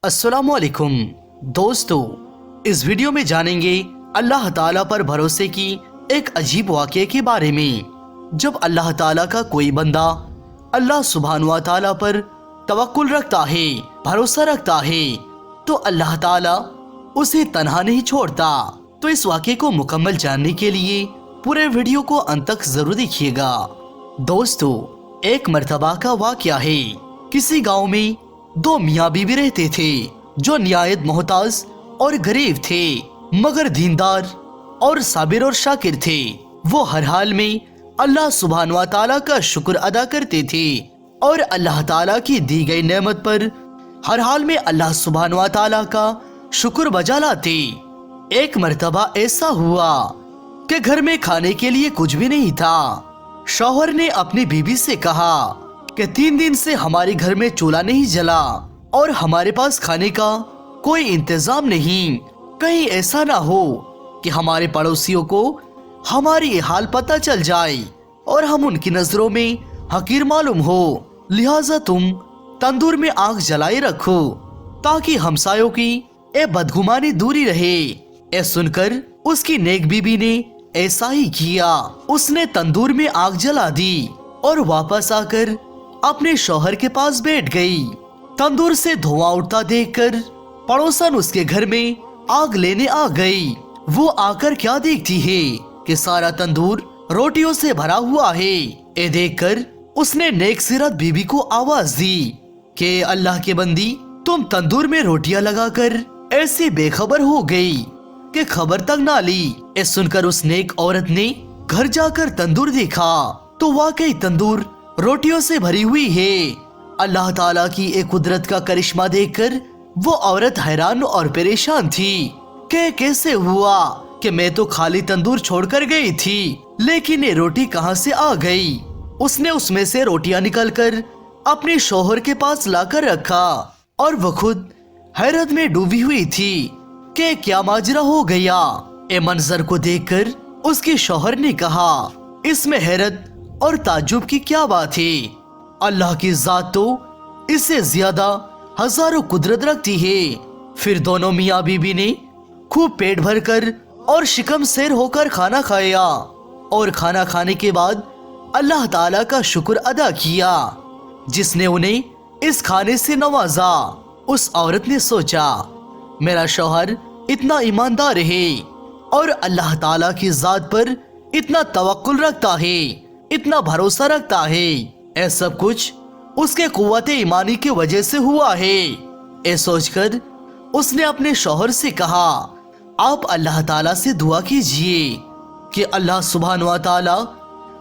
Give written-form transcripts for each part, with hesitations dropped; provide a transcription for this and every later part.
अस्सलामु अलैकुम दोस्तों, इस वीडियो में जानेंगे अल्लाह ताला पर भरोसे की एक अजीब वाक़ये के बारे में। जब अल्लाह ताला का कोई बंदा अल्लाह सुब्हानहू व तआला पर तवक्कुल रखता है, भरोसा रखता है, तो अल्लाह ताला उसे तन्हा नहीं छोड़ता। तो इस वाक़ये को मुकम्मल जानने के लिए पूरे वीडियो को अंत तक जरूर देखिएगा। दोस्तों, एक मर्तबा का वाक़या है। किसी गांव में दो मियाँ बीवी रहते थे जो निहायत मोहताज और गरीब थे, मगर दीनदार और साबिर और शाकिर थे। वो हर हाल में अल्लाह सुब्हानहू व तआला का शुक्र अदा करते थे और अल्लाह ताला की दी गई नेमत पर हर हाल में अल्लाह सुब्हानहू व तआला का शुक्र बजा लाते। एक मर्तबा ऐसा हुआ कि घर में खाने के लिए कुछ भी नहीं था। शौहर ने अपनी बीवी से कहा कि 3 दिन से हमारे घर में चूल्हा नहीं जला और हमारे पास खाने का कोई इंतजाम नहीं। कहीं ऐसा ना हो कि हमारे पड़ोसियों को हमारी ये हाल पता चल जाए और हम उनकी नजरों में हकीर मालूम हो। लिहाजा तुम तंदूर में आग जलाए रखो ताकि हमसायों की ए बदगुमानी दूरी रहे। ए सुनकर उसकी नेक बीबी ने ऐसा ही किया। उसने तंदूर में आग जला दी और वापस आकर अपने शौहर के पास बैठ गई। तंदूर से धुआं उठता देखकर पड़ोसन उसके घर में आग लेने आ गई। वो आकर क्या देखती है कि सारा तंदूर रोटियों से भरा हुआ है। ये देखकर उसने नेक सिरत बीबी को आवाज दी कि अल्लाह के बंदी, तुम तंदूर में रोटियां लगाकर ऐसी बेखबर हो गई कि खबर तक ना ली। ये सुनकर उस नेक औरत ने घर जाकर तंदूर देखा तो वाकई तंदूर रोटियों से भरी हुई है। अल्लाह ताला की एक कुदरत का करिश्मा देखकर वो औरत हैरान और परेशान थी कि कैसे हुआ कि मैं तो खाली तंदूर छोड़कर गई थी, लेकिन ये रोटी कहां से आ गई। उसने उसमें से रोटियां निकालकर अपने शौहर के पास लाकर रखा और वो खुद हैरत में डूबी हुई थी कि क्या माजरा हो गया। ए मंजर को देखकर उसके शौहर ने कहा, इसमें हैरत और ताज्जुब की क्या बात है। अल्लाह की जात तो इससे ज्यादा हजारों कुदरत रखती है। फिर दोनों मियाँ बीबी ने खूब पेट भरकर और शिकम सैर होकर खाना खाया और खाना खाने के बाद अल्लाह ताला का शुक्र अदा किया जिसने उन्हें इस खाने से नवाजा। उस औरत ने सोचा, मेरा शौहर इतना ईमानदार है और अल्लाह ताला की जात पर इतना तवक्कुल रखता है, इतना भरोसा रखता है। ये सब कुछ उसके कुव्वत ईमानी की वजह से हुआ है। ये सोचकर उसने अपने शौहर से कहा, आप अल्लाह ताला से दुआ कीजिए कि अल्लाह सुब्हानहू व तआला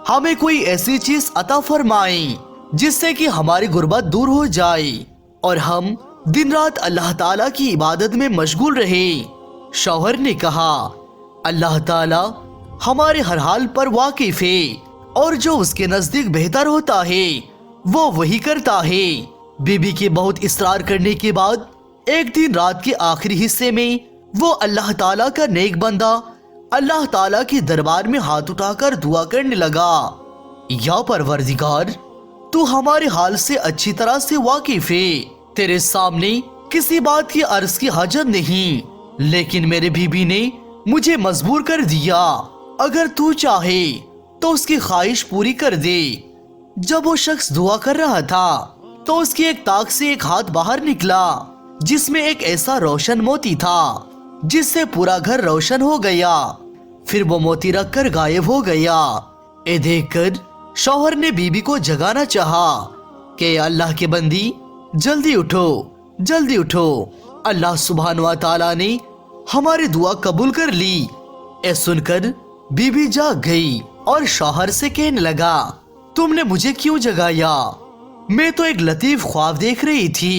हमें कोई ऐसी चीज अता फरमाए जिससे कि हमारी गुर्बत दूर हो जाए और हम दिन रात अल्लाह ताला की इबादत में मशगूल रहे। शौहर ने कहा, अल्लाह ताला हमारे हर हाल पर वाकिफ है और जो उसके नजदीक बेहतर होता है वो वही करता है। बीबी के बहुत इसरार करने के बाद एक दिन रात के आखिरी हिस्से में वो अल्लाह ताला का नेक बंदा अल्लाह ताला के दरबार में हाथ उठाकर दुआ करने लगा, या परवरदिगार, तू हमारे हाल से अच्छी तरह से वाकिफ है। तेरे सामने किसी बात की अर्ज की हाजत नहीं, लेकिन मेरे बीबी ने मुझे मजबूर कर दिया। अगर तू चाहे तो उसकी ख्वाहिश पूरी कर दे। जब वो शख्स दुआ कर रहा था तो उसकी एक ताक से एक हाथ बाहर निकला जिसमें एक ऐसा रोशन मोती था जिससे पूरा घर रोशन हो गया। फिर वो मोती रखकर गायब हो गया। ये देखकर शौहर ने बीबी को जगाना चाहा कि अल्लाह के बंदी, जल्दी उठो, जल्दी उठो। अल्लाह सुब्हानहू व तआला ने हमारी दुआ कबूल कर ली। ये सुनकर बीबी जाग गई और शौहर से कहने लगा, तुमने मुझे क्यों जगाया? मैं तो एक लतीफ ख्वाब देख रही थी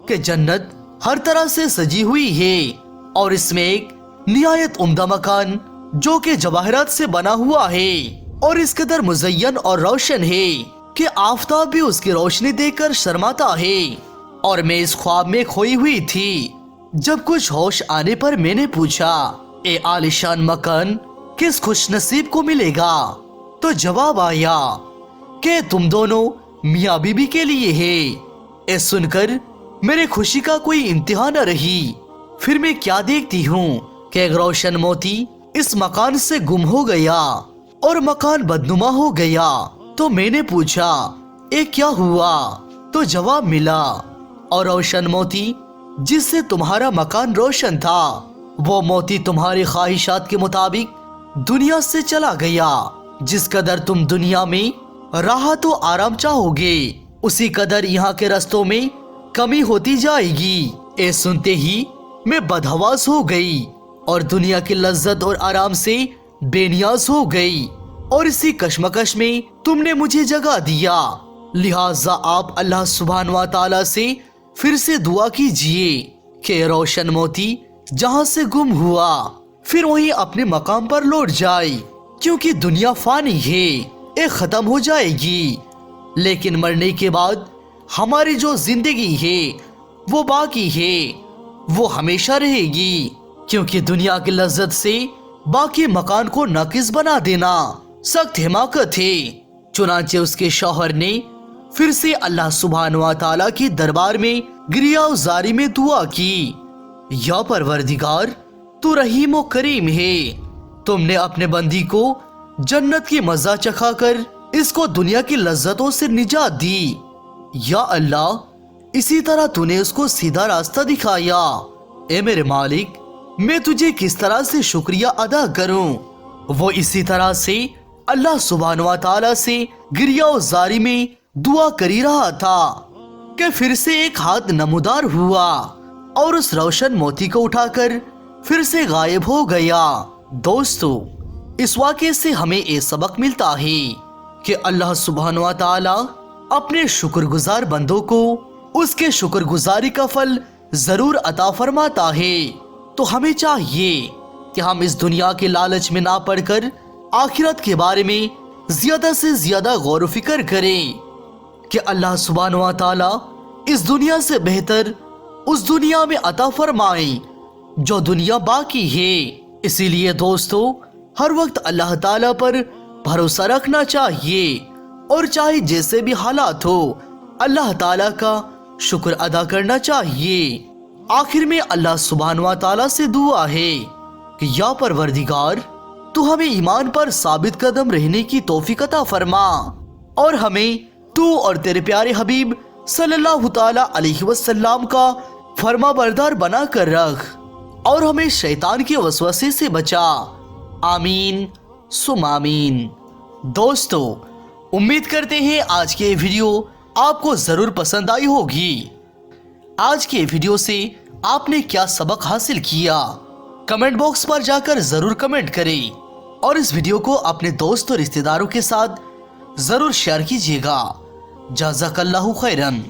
कि जन्नत हर तरह से सजी हुई है और इसमें एक निहायत उम्दा मकान जो कि जवाहरात से बना हुआ है और इस कदर मुज़य्यन और रोशन है कि आफताब भी उसकी रोशनी देखकर शर्माता है। और मैं इस ख्वाब में खोई हुई थी। जब कुछ होश आने पर मैंने पूछा, ए आलिशान मकान किस खुशनसीब को मिलेगा? तो जवाब आया कि तुम दोनों मियाँ बीबी के लिए है। ये सुनकर मेरे खुशी का कोई इंतहा न रही। फिर मैं क्या देखती हूँ कि एक रोशन मोती इस मकान से गुम हो गया और मकान बदनुमा हो गया। तो मैंने पूछा, ये क्या हुआ? तो जवाब मिला, और रोशन मोती जिससे तुम्हारा मकान रोशन था, वो मोती तुम्हारी ख्वाहिशात के मुताबिक दुनिया से चला गया। जिस कदर तुम दुनिया में राहत और आराम चाहोगे, उसी कदर यहाँ के रास्तों में कमी होती जाएगी। ये सुनते ही मैं बदहवास हो गई और दुनिया की लज्जत और आराम से बेनियाज हो गई, और इसी कशमकश में तुमने मुझे जगा दिया। लिहाजा आप अल्लाह सुब्हान व तआला से फिर से दुआ कीजिए कि रोशन मोती जहाँ से गुम हुआ फिर वहीं अपने मकाम पर लौट जाए, क्योंकि दुनिया फानी है, ये खत्म हो जाएगी। लेकिन मरने के बाद हमारी जो जिंदगी है वो बाकी है, वो हमेशा रहेगी। क्योंकि दुनिया की लज्जत से बाकी मकान को नाकिस बना देना सख्त हिमाकत है। चुनांचे उसके शौहर ने फिर से अल्लाह सुब्हान व तआला की दरबार में गिरियाज़ारी में दुआ की, या परवरदिगार, तू रहीम व करीम है। तुमने अपने बंदी को जन्नत की मजा चखाकर इसको दुनिया की लज्जतों से निजात दी। या अल्लाह, इसी तरह तूने उसको सीधा रास्ता दिखाया। ए मेरे मालिक, मैं तुझे किस तरह से शुक्रिया अदा करूं? वो इसी तरह से अल्लाह सुब्हान व तआला से गिरियाज़ारी में दुआ करी रहा था कि फिर से एक हाथ नमूदार हुआ और उस रोशन मोती को उठाकर फिर से गायब हो गया। दोस्तों, इस वाक़े से हमें ये सबक मिलता है कि अल्लाह सुब्हान व तआला अपने शुक्रगुजार बंदों को उसके शुक्रगुजारी का फल जरूर अता फरमाता है। तो हमें चाहिए कि हम इस दुनिया के लालच में ना पड़कर आखिरत के बारे में ज्यादा से ज्यादा गौर व फिक्र करें कि अल्लाह सुब्हान व तआला इस दुनिया से बेहतर उस दुनिया में अता फरमाए जो दुनिया बाकी है। इसीलिए दोस्तों, हर वक्त अल्लाह ताला पर भरोसा रखना चाहिए और चाहे जैसे भी हालात हो अल्लाह ताला का शुक्र अदा करना चाहिए। आखिर में अल्लाह सुब्हान व तआला से दुआ है कि या परवरदिगार, तू हमें ईमान पर साबित कदम रहने की तौफीक अता फरमा और हमें तू और तेरे प्यारे हबीब सल्लल्लाहु ताला अलैहि वसल्लम का फरमा बरदार बना कर रख और हमें शैतान के वसवसे से बचा। आमीन सुम आमीन। दोस्तों, उम्मीद करते हैं आज की ये वीडियो आपको जरूर पसंद आई होगी। आज के वीडियो से आपने क्या सबक हासिल किया, कमेंट बॉक्स पर जाकर जरूर कमेंट करें और इस वीडियो को अपने दोस्त और रिश्तेदारों के साथ जरूर शेयर कीजिएगा। जज़ाकल्लाहु खैरन।